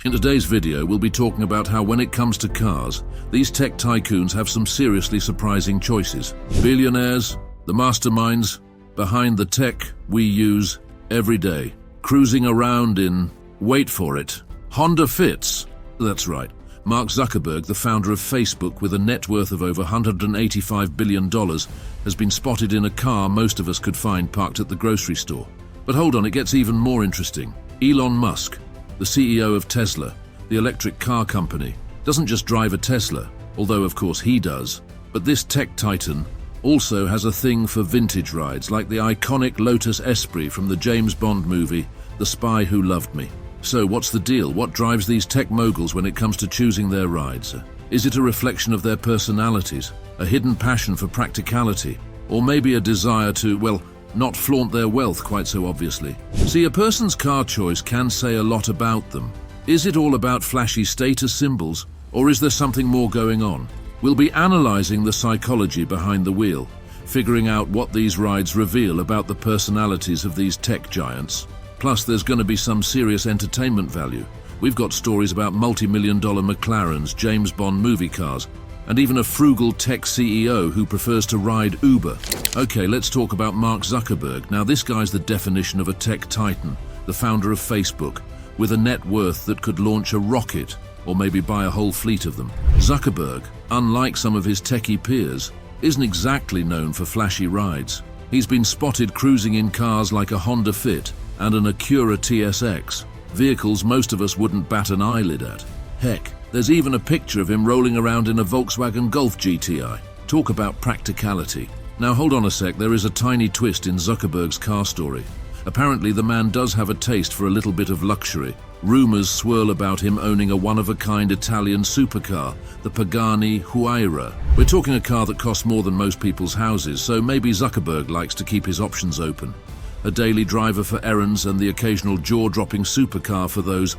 In today's video, we'll be talking about how when it comes to cars, these tech tycoons have some seriously surprising choices. Billionaires, the masterminds behind the tech we use every day, cruising around in, wait for it, Honda Fits. That's right. Mark Zuckerberg, the founder of Facebook with a net worth of over $185 billion, has been spotted in a car most of us could find parked at the grocery store. But hold on, it gets even more interesting. Elon Musk, the CEO of Tesla, the electric car company, doesn't just drive a Tesla, although of course he does, but this tech titan also has a thing for vintage rides like the iconic Lotus Esprit from the James Bond movie, The Spy Who Loved Me. So what's the deal? What drives these tech moguls when it comes to choosing their rides? Is it a reflection of their personalities, a hidden passion for practicality, or maybe a desire to, well, not flaunt their wealth quite so obviously? See, a person's car choice can say a lot about them. Is it all about flashy status symbols, or is there something more going on? We'll be analyzing the psychology behind the wheel, figuring out what these rides reveal about the personalities of these tech giants. Plus, there's going to be some serious entertainment value. We've got stories about multi-million-dollar McLarens, James Bond movie cars, and even a frugal tech CEO who prefers to ride Uber. Okay, let's talk about Mark Zuckerberg. Now, this guy's the definition of a tech titan, the founder of Facebook, with a net worth that could launch a rocket or maybe buy a whole fleet of them. Zuckerberg, unlike some of his techie peers, isn't exactly known for flashy rides. He's been spotted cruising in cars like a Honda Fit and an Acura TSX, vehicles most of us wouldn't bat an eyelid at. Heck, there's even a picture of him rolling around in a Volkswagen Golf GTI. Talk about practicality. Now hold on a sec, there is a tiny twist in Zuckerberg's car story. Apparently the man does have a taste for a little bit of luxury. Rumors swirl about him owning a one-of-a-kind Italian supercar, the Pagani Huayra. We're talking a car that costs more than most people's houses, so maybe Zuckerberg likes to keep his options open. A daily driver for errands and the occasional jaw-dropping supercar for those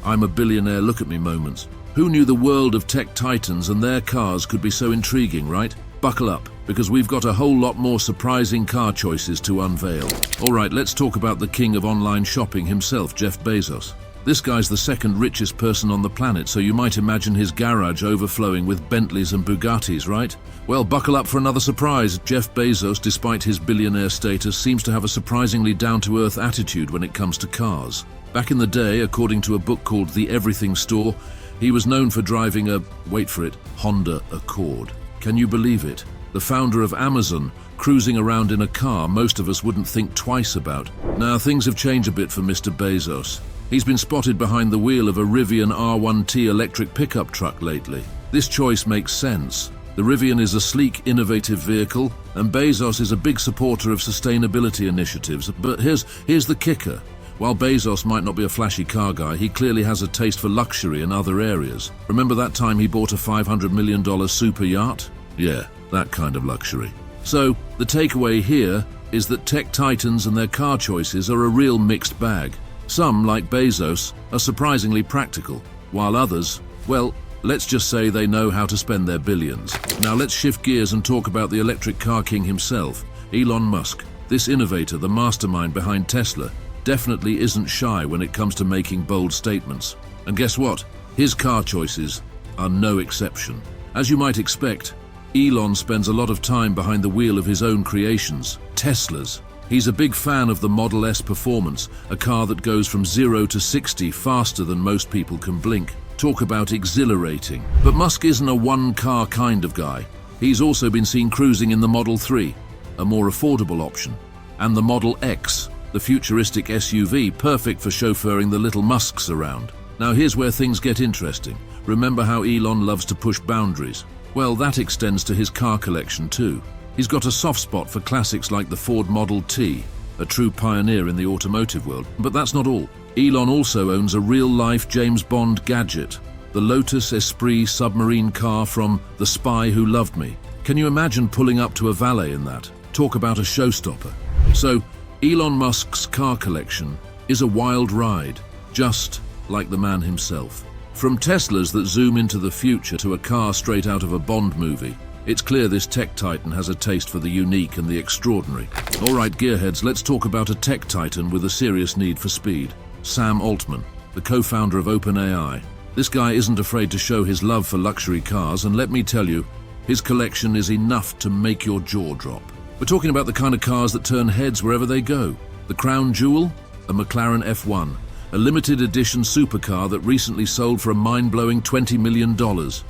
"I'm a billionaire, look at me" moments. Who knew the world of tech titans and their cars could be so intriguing, right? Buckle up, because we've got a whole lot more surprising car choices to unveil. Alright, let's talk about the king of online shopping himself, Jeff Bezos. This guy's the second richest person on the planet, so you might imagine his garage overflowing with Bentleys and Bugattis, right? Well, buckle up for another surprise. Jeff Bezos, despite his billionaire status, seems to have a surprisingly down-to-earth attitude when it comes to cars. Back in the day, according to a book called The Everything Store, he was known for driving a, wait for it, Honda Accord. Can you believe it? The founder of Amazon, cruising around in a car most of us wouldn't think twice about. Now, things have changed a bit for Mr. Bezos. He's been spotted behind the wheel of a Rivian R1T electric pickup truck lately. This choice makes sense. The Rivian is a sleek, innovative vehicle, and Bezos is a big supporter of sustainability initiatives. But here's the kicker. While Bezos might not be a flashy car guy, he clearly has a taste for luxury in other areas. Remember that time he bought a $500 million super yacht? Yeah, that kind of luxury. So, the takeaway here is that tech titans and their car choices are a real mixed bag. Some, like Bezos, are surprisingly practical, while others, well, let's just say they know how to spend their billions. Now let's shift gears and talk about the electric car king himself, Elon Musk. This innovator, the mastermind behind Tesla, definitely isn't shy when it comes to making bold statements. And guess what? His car choices are no exception. As you might expect, Elon spends a lot of time behind the wheel of his own creations, Teslas. He's a big fan of the Model S Performance, a car that goes from 0 to 60 faster than most people can blink. Talk about exhilarating. But Musk isn't a one-car kind of guy. He's also been seen cruising in the Model 3, a more affordable option, and the Model X, the futuristic SUV perfect for chauffeuring the little Musks around. Now here's where things get interesting. Remember how Elon loves to push boundaries? Well, that extends to his car collection too. He's got a soft spot for classics like the Ford Model T, a true pioneer in the automotive world. But that's not all. Elon also owns a real-life James Bond gadget, the Lotus Esprit submarine car from The Spy Who Loved Me. Can you imagine pulling up to a valet in that? Talk about a showstopper. So, Elon Musk's car collection is a wild ride, just like the man himself. From Teslas that zoom into the future to a car straight out of a Bond movie, it's clear this tech titan has a taste for the unique and the extraordinary. Alright, gearheads, let's talk about a tech titan with a serious need for speed. Sam Altman. the co-founder of OpenAI. This guy isn't afraid to show his love for luxury cars, and let me tell you, his collection is enough to make your jaw drop. We're talking about the kind of cars that turn heads wherever they go. The crown jewel? A McLaren F1. A limited edition supercar that recently sold for a mind-blowing $20 million.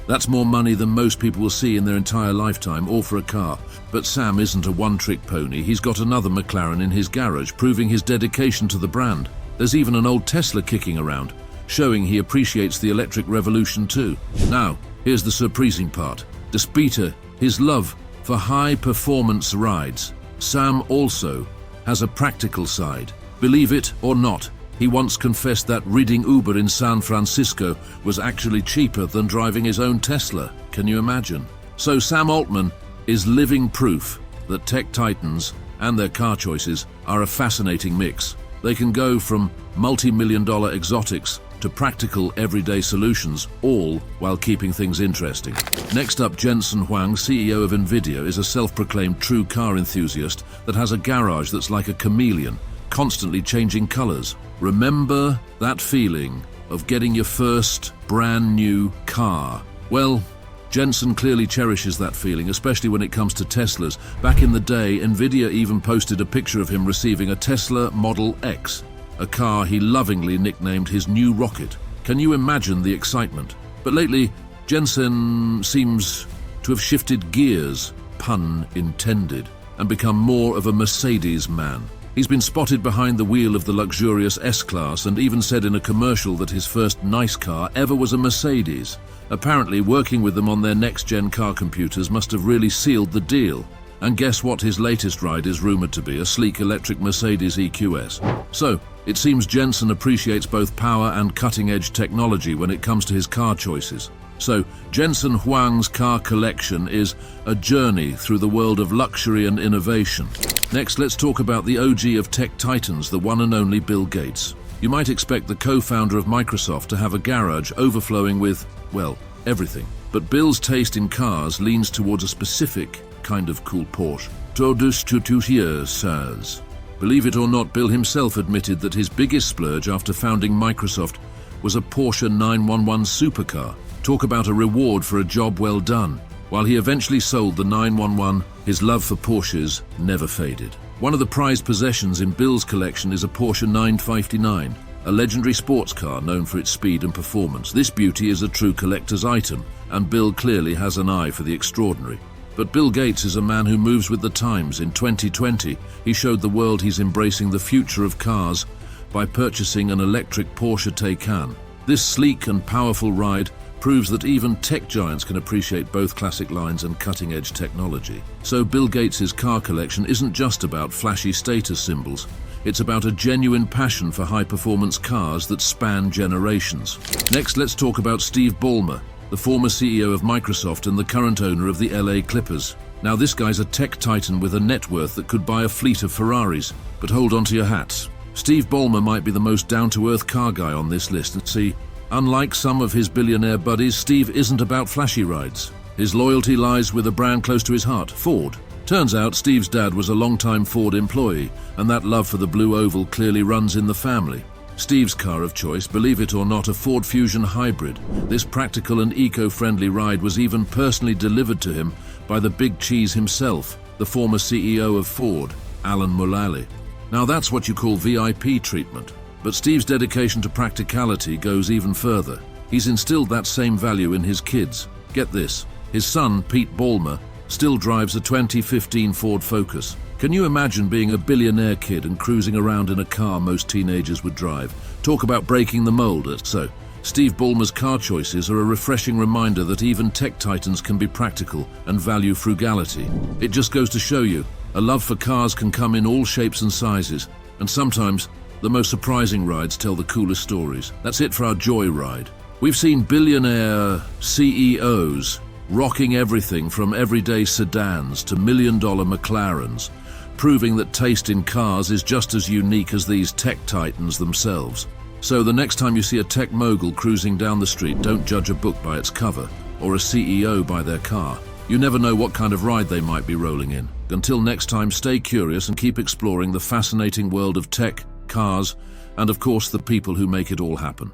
That's more money than most people will see in their entire lifetime, all for a car. But Sam isn't a one-trick pony. He's got another McLaren in his garage, proving his dedication to the brand. There's even an old Tesla kicking around, showing he appreciates the electric revolution too. Now, here's the surprising part. Despite his love for high-performance rides, Sam also has a practical side. Believe it or not, he once confessed that ridding Uber in San Francisco was actually cheaper than driving his own Tesla. Can you imagine? So Sam Altman is living proof that tech titans and their car choices are a fascinating mix. They can go from multi-million-dollar exotics to practical everyday solutions, all while keeping things interesting. Next up, Jensen Huang, CEO of NVIDIA, is a self-proclaimed true car enthusiast that has a garage that's like a chameleon, constantly changing colors. Remember that feeling of getting your first brand new car? Well, Jensen clearly cherishes that feeling, especially when it comes to Teslas. Back in the day, NVIDIA even posted a picture of him receiving a Tesla Model X, a car he lovingly nicknamed his new rocket. Can you imagine the excitement? But lately, Jensen seems to have shifted gears, pun intended, and become more of a Mercedes man. He's been spotted behind the wheel of the luxurious S-Class and even said in a commercial that his first nice car ever was a Mercedes. Apparently, working with them on their next-gen car computers must have really sealed the deal. And guess what his latest ride is rumored to be? A sleek electric Mercedes EQS. So, it seems Jensen appreciates both power and cutting-edge technology when it comes to his car choices. So, Jensen Huang's car collection is a journey through the world of luxury and innovation. Next, let's talk about the OG of tech titans, the one and only Bill Gates. You might expect the co-founder of Microsoft to have a garage overflowing with, well, everything. But Bill's taste in cars leans towards a specific kind of cool Porsche. Todos tututiers, sirs. Believe it or not, Bill himself admitted that his biggest splurge after founding Microsoft was a Porsche 911 supercar. Talk about a reward for a job well done. While he eventually sold the 911, his love for Porsches never faded. One of the prized possessions in Bill's collection is a Porsche 959, a legendary sports car known for its speed and performance. This beauty is a true collector's item, and Bill clearly has an eye for the extraordinary. But Bill Gates is a man who moves with the times. In 2020, he showed the world he's embracing the future of cars by purchasing an electric Porsche Taycan. This sleek and powerful ride proves that even tech giants can appreciate both classic lines and cutting-edge technology. So Bill Gates' car collection isn't just about flashy status symbols. It's about a genuine passion for high-performance cars that span generations. Next, let's talk about Steve Ballmer, the former CEO of Microsoft and the current owner of the LA Clippers. Now, this guy's a tech titan with a net worth that could buy a fleet of Ferraris. But hold on to your hats. Steve Ballmer might be the most down-to-earth car guy on this list. And see, unlike some of his billionaire buddies, Steve isn't about flashy rides. His loyalty lies with a brand close to his heart, Ford. Turns out Steve's dad was a longtime Ford employee, and that love for the blue oval clearly runs in the family. Steve's car of choice, believe it or not, a Ford Fusion hybrid. This practical and eco-friendly ride was even personally delivered to him by the big cheese himself, the former CEO of Ford, Alman. Now that's what you call VIP treatment. But Steve's dedication to practicality goes even further. He's instilled that same value in his kids. Get this, his son, Pete Balmer, still drives a 2015 Ford Focus. Can you imagine being a billionaire kid and cruising around in a car most teenagers would drive? Talk about breaking the mold. So, Steve Ballmer's car choices are a refreshing reminder that even tech titans can be practical and value frugality. It just goes to show you, a love for cars can come in all shapes and sizes, and sometimes the most surprising rides tell the coolest stories. That's it for our joy ride. We've seen billionaire CEOs rocking everything from everyday sedans to million-dollar McLarens, proving that taste in cars is just as unique as these tech titans themselves. So the next time you see a tech mogul cruising down the street, don't judge a book by its cover or a CEO by their car. You never know what kind of ride they might be rolling in. Until next time, stay curious and keep exploring the fascinating world of tech, cars, and of course the people who make it all happen.